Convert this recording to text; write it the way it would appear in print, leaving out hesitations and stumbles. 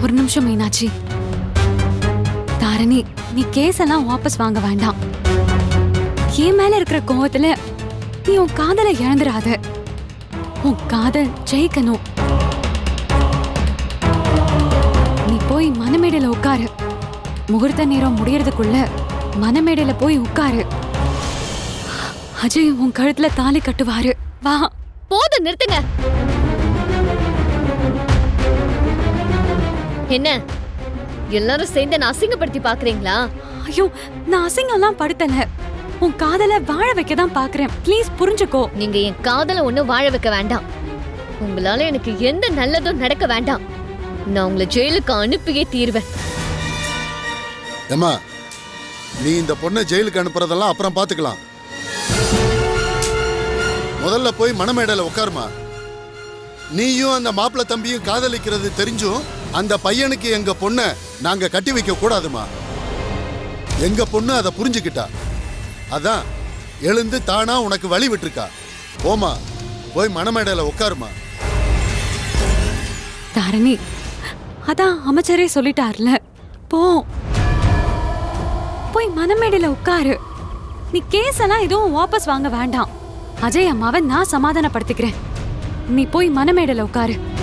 ஒரு நிமிஷம் மீனாட்சி. தாரணி, நீ கேஸ் எல்லாம் வாபஸ் வாங்க வேண்டாம். என் மேல இருக்கிற கோவத்துல நீ உன் காதலை இழந்துடாத. உன் காதல் ஜெயிக்கணும். நீ போய் மனமேடையில உட்காரு. முகூர்த்த நேரம் முடியறதுக்குள்ள மனமேடையில போய் உட்காரு. அஜய் உன் கழுத்துல தாலி கட்டுவாரு. வா. போதும், நிறுத்துங்க. என்ன எல்லாரும் சேர்ந்து நான் அசிங்கப்படுத்தி பாக்குறீங்களா? ஐயோ, நான் அசிங்கம்லாம் படுத்தல. உன் காதலை வாழ வைக்க தான் பாக்குறேன். ப்ளீஸ் புரிஞ்சுக்கோ. நீங்க என் காதலை ஒண்ணும் வாழ வைக்க வேண்டாம். உங்களால எனக்கு எந்த நல்லதும் நடக்க வேண்டாம். நான் உங்களை ஜெயிலுக்கு அனுப்பியே தீர்வேன். ஏமா, நீ இந்த பொண்ணை ஜெயிலுக்கு அனுப்புறதெல்லாம் அப்புறம் பாத்துக்கலாம். முதல்ல போய் மணமேடையில உட்காருமா. நீயும் அந்த மாப்பிள்ளை தம்பியும் காதலிக்கிறது தெரிஞ்சும் அந்த பையனுக்கு எங்க பொண்ணை நாங்க கட்டி வைக்க கூடாதுமா. எங்க பொண்ணு அதை புரிஞ்சுக்கிட்டா. அதான் எழுந்து தானா உனக்கு வழி விட்டுருக்கா. போமா, போய் மணமேடையில உட்காருமா. தாரணி, அதான் அமைச்சரே சொல்லிட்டார்ல, போ. போய் மனமேடையில உட்காரு. நீ கேஸ் எல்லாம் எதுவும் வாபஸ் வாங்க வேண்டாம். அஜய் அம்மாவை நான் சமாதானப்படுத்திக்கிறேன். நீ போய் மனமேடையில உட்காரு.